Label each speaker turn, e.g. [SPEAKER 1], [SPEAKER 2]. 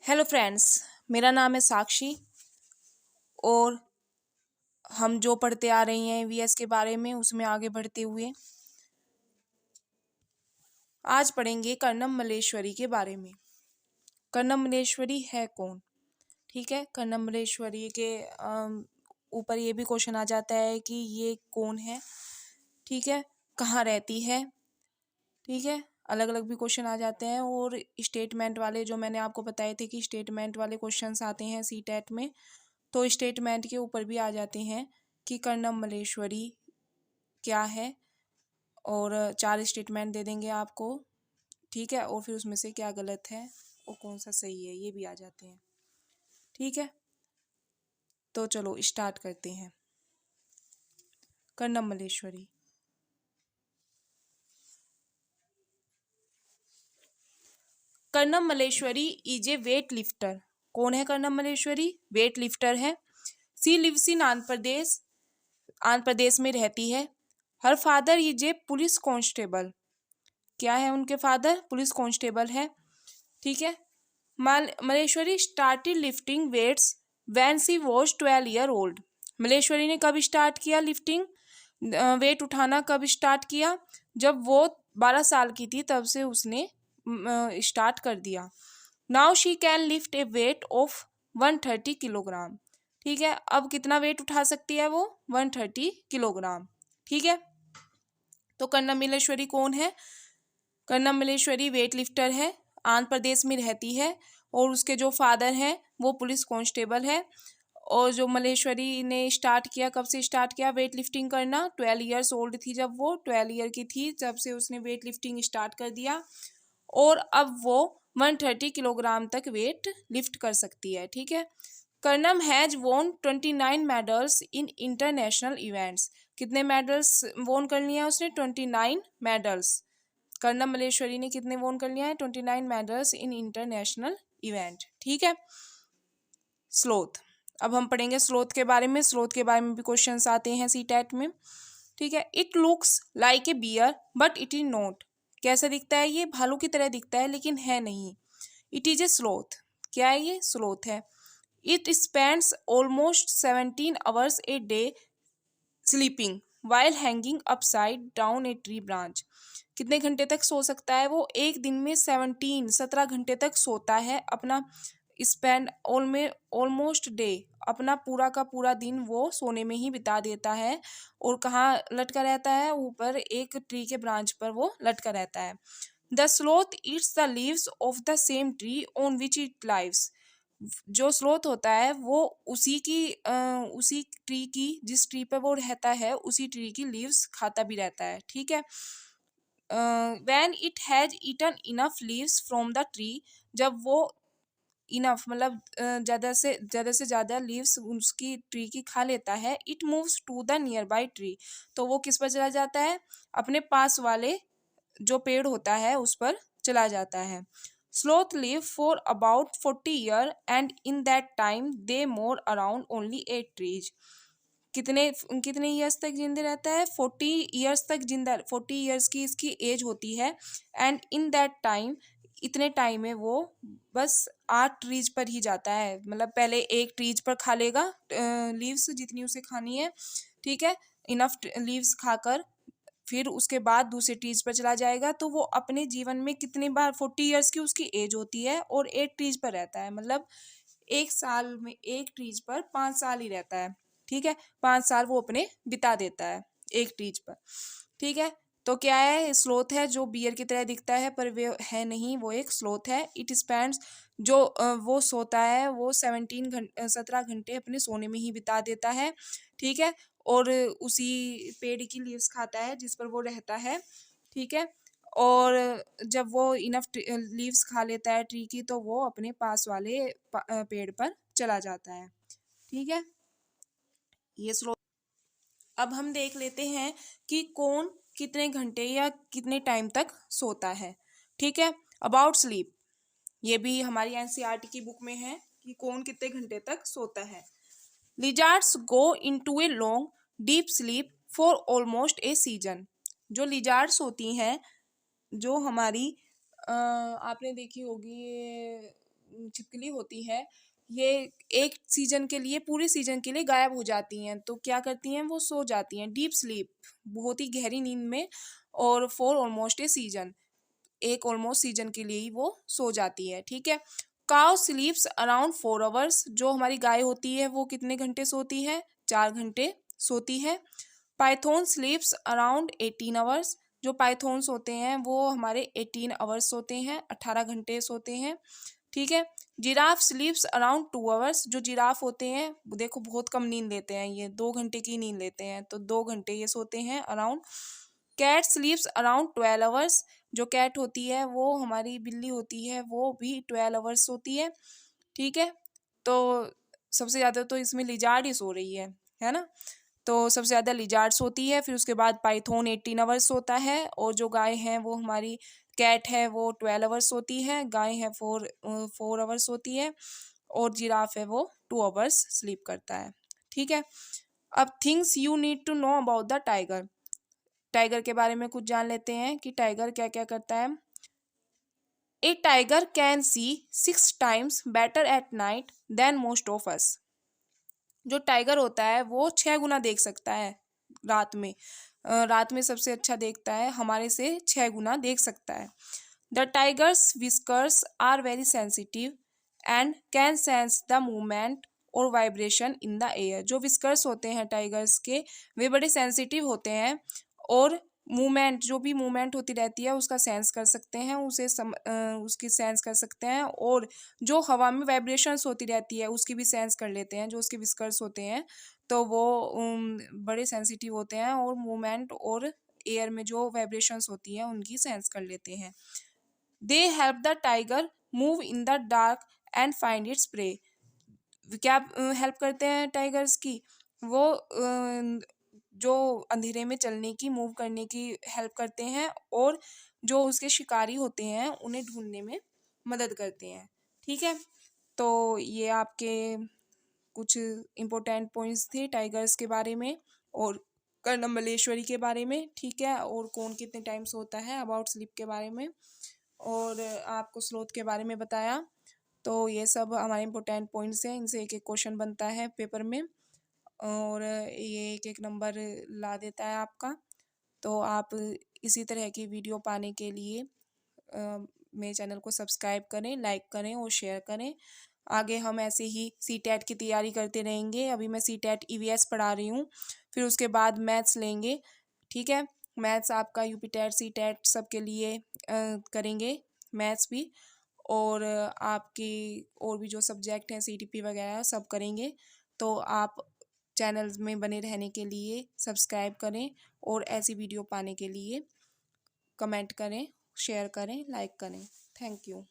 [SPEAKER 1] Hello friends. मेरा नाम है साक्षी और हम जो पढ़ते आ रही हैं वीएस के बारे में उसमें आगे बढ़ते हुए आज पढ़ेंगे कर्णम मल्लेश्वरी के बारे में। कर्णम मल्लेश्वरी है कौन? ठीक है, कर्णम मल्लेश्वरी के ऊपर ये भी क्वेश्चन आ जाता है कि ये कौन है, ठीक है, कहाँ रहती है, ठीक है, अलग अलग भी क्वेश्चन आ जाते हैं। और स्टेटमेंट वाले जो मैंने आपको बताए थे कि स्टेटमेंट वाले क्वेश्चंस आते हैं सीटेट में, तो स्टेटमेंट के ऊपर भी आ जाते हैं कि कर्णम मल्लेश्वरी क्या है और 4 स्टेटमेंट दे देंगे आपको, ठीक है, और फिर उसमें से क्या गलत है और कौन सा सही है ये भी आ जाते हैं, ठीक है। तो चलो स्टार्ट करते हैं। Karnam Malleswari. Karnam Malleswari is a weight lifter. कौन है कर्णम मल्लेश्वरी? वेट लिफ्टर है। She lives in Andhra Pradesh. Andhra Pradesh में रहती है। Her father is a police constable. क्या है उनके फादर? पुलिस कांस्टेबल है, ठीक है। Malleswari started lifting weights when she was 12 year old. Malleswari ने कब स्टार्ट किया लिफ्टिंग, वेट उठाना कब स्टार्ट किया? जब वो 12 साल की थी तब से उसने स्टार्ट कर दिया। Now she can lift A weight of 130 kilogram. ठीक है, अब कितना वेट उठा सकती है वो? 130 किलोग्राम, ठीक है। तो कर्णम मल्लेश्वरी कौन है? कर्णम मल्लेश्वरी वेट लिफ्टर है, आंध्र प्रदेश में रहती है और उसके जो फादर हैं वो पुलिस कांस्टेबल है। और जो मल्लेश्वरी ने स्टार्ट किया, कब से स्टार्ट किया वेट लिफ्टिंग करना? 12 ईयर्स ओल्ड थी जब वो 12 ईयर की थी तब से उसने वेट लिफ्टिंग स्टार्ट कर दिया और अब वो 130 किलोग्राम तक वेट लिफ्ट कर सकती है, ठीक है। कर्णम हैज वोन 29 मेडल्स इन इंटरनेशनल इवेंट्स। कितने मेडल्स वोन कर लिया उसने? 29 मेडल्स। कर्णम मल्लेश्वरी ने कितने वोन कर लिया है? 29 मेडल्स इन इंटरनेशनल इवेंट, ठीक है। स्लोथ। अब हम पढ़ेंगे स्लोथ के बारे में। स्लोथ के बारे में भी क्वेश्चंस आते हैं सीटेट में, ठीक है। It looks like a bear but it is not. कैसा दिखता है ये? भालू की तरह दिखता है लेकिन है नहीं। It is a sloth. क्या है ये? स्लोथ है। It spends almost 17 hours a day sleeping while hanging upside down a tree branch. कितने घंटे तक सो सकता है वो? एक दिन में 17 घंटे तक सोता है। अपना स्पेंड ऑलमोस्ट डे, अपना पूरा का पूरा दिन वो सोने में ही बिता देता है। और कहाँ लटका रहता है? ऊपर एक ट्री के ब्रांच पर वो लटका रहता है। The sloth eats the leaves of the same tree on which it lives. जो स्लोथ होता है वो उसी ट्री की, जिस ट्री पे वो रहता है उसी ट्री की लीव्स खाता भी रहता है, ठीक है। When it has eaten enough leaves from the tree, जब वो इनफ मतलब ज़्यादा से ज़्यादा लीव्स उसकी ट्री की खा लेता है, it moves to the nearby tree, तो वो किस पर चला जाता है? अपने पास वाले जो पेड़ होता है उस पर चला जाता है। Sloth live for about 40 year and in that time they more around only 8 trees. कितने कितने ईयर्स तक जिंदा रहता है? 40 ईयर्स तक जिंदा, 40 ईयर्स की इसकी एज होती है। एंड इन दैट टाइम, इतने टाइम में वो बस 8 ट्रीज पर ही जाता है। मतलब पहले एक ट्रीज पर खा लेगा लीव्स जितनी उसे खानी है, ठीक है, इनफ लीव्स खाकर फिर उसके बाद दूसरे ट्रीज पर चला जाएगा। तो वो अपने जीवन में कितनी बार, 40 ईयर्स की उसकी एज होती है और 8 ट्रीज पर रहता है, मतलब एक साल में एक ट्रीज पर 5 साल ही रहता है, ठीक है। 5 साल वो अपने बिता देता है एक ट्रीज पर, ठीक है। तो क्या है? स्लोथ है जो बियर की तरह दिखता है पर वे है नहीं, वो एक स्लोथ है। इट स्पेंड्स, जो वो सोता है वो 17 घंटे अपने सोने में ही बिता देता है, ठीक है। और उसी पेड़ की लीव्स खाता है जिस पर वो रहता है, ठीक है। और जब वो इनफ लीव्स खा लेता है ट्री की तो वो अपने पास वाले पेड़ पर चला जाता है, ठीक है। ये स्लो। अब हम देख लेते हैं कि कौन कितने घंटे या कितने टाइम तक सोता है, ठीक है। अबाउट स्लीप, ये भी हमारी एनसीईआरटी की बुक में है कि कौन कितने घंटे तक सोता है। Lizards go into a long deep sleep for almost A season. जो लिजार्ड्स होती हैं, जो हमारी आपने देखी होगी ये छिपकली होती है ये एक सीजन के लिए, पूरे सीजन के लिए गायब हो जाती हैं। तो क्या करती हैं, वो सो जाती हैं डीप स्लीप, बहुत ही गहरी नींद में, और फॉर ऑलमोस्ट ए सीजन, एक ऑलमोस्ट सीजन के लिए ही वो सो जाती है। ठीक है। काउ स्लीप्स अराउंड 4 आवर्स, जो हमारी गाय होती है वो कितने घंटे सोती है, 4 घंटे सोती है। पाइथन स्लीप्स अराउंड 18 आवर्स, जो पाइथोन्स होते हैं वो हमारे 18 आवर्स सोते हैं, 18 घंटे सोते हैं। ठीक है। जिराफ स्लीप्स अराउंड 2 आवर्स, जो जिराफ होते हैं वो देखो बहुत कम नींद लेते हैं, ये 2 घंटे की नींद लेते हैं, तो 2 घंटे ये सोते हैं around. Cat sleeps around 12 hours, जो कैट होती है वो हमारी बिल्ली होती है वो भी 12 आवर्स सोती है। ठीक है। तो सबसे ज़्यादा तो इसमें लिजार्ड ही सो रही है ना। तो सबसे ज़्यादा लिजार्ड सोती है, फिर उसके बाद पाइथन 18 आवर्स सोता है, और जो गाय है वो हमारी कैट है वो 12 आवर्स सोती है, गाय है 4 आवर्स सोती है, और जिराफ है वो 2 आवर्स स्लीप करता है। ठीक है। अब things you need to know about the tiger, tiger के बारे में कुछ जान लेते हैं कि टाइगर क्या क्या करता है। A tiger can see 6 times better at night than most of us, जो टाइगर होता है वो 6 गुना देख सकता है रात में, रात में सबसे अच्छा देखता है, हमारे से 6 गुना देख सकता है। The tiger's whiskers are very sensitive and can sense the movement और वाइब्रेशन इन द एयर, जो विस्कर्स होते हैं टाइगर्स के वे बड़े सेंसिटिव होते हैं, और मूवमेंट, जो भी मूवमेंट होती रहती है उसका सेंस कर सकते हैं, उसकी सेंस कर सकते हैं, और जो हवा में वाइब्रेशंस होती रहती है उसकी भी सेंस कर लेते हैं, जो उसके विस्कर्स होते हैं तो वो बड़े सेंसिटिव होते हैं, और मूवमेंट और एयर में जो वाइब्रेशंस होती है उनकी सेंस कर लेते हैं। They help the tiger move in the dark and find its prey, क्या हेल्प करते हैं टाइगर्स की, वो जो अंधेरे में चलने की, मूव करने की हेल्प करते हैं, और जो उसके शिकारी होते हैं उन्हें ढूंढने में मदद करते हैं। ठीक है। तो ये आपके कुछ इम्पोर्टेंट पॉइंट्स थे टाइगर्स के बारे में, और कर्णम मलेश्वरी के बारे में। ठीक है। और कौन कितने टाइम्स होता है, अबाउट स्लीप के बारे में, और आपको स्लोथ के बारे में बताया। तो ये सब हमारे इम्पोर्टेंट पॉइंट्स हैं, इनसे एक एक क्वेश्चन बनता है पेपर में, और ये एक एक नंबर ला देता है आपका। तो आप इसी तरह की वीडियो पाने के लिए मेरे चैनल को सब्सक्राइब करें, लाइक करें और शेयर करें। आगे हम ऐसे ही सीटेट की तैयारी करते रहेंगे। अभी मैं सीटेट ईवीएस पढ़ा रही हूँ, फिर उसके बाद मैथ्स लेंगे। ठीक है। मैथ्स आपका यूपीटेट सीटेट सबके लिए करेंगे मैथ्स भी, और आपकी और भी जो सब्जेक्ट हैं सीटीपी वगैरह सब करेंगे। तो आप चैनल्स में बने रहने के लिए सब्सक्राइब करें, और ऐसी वीडियो पाने के लिए कमेंट करें, शेयर करें, लाइक करें। Thank you.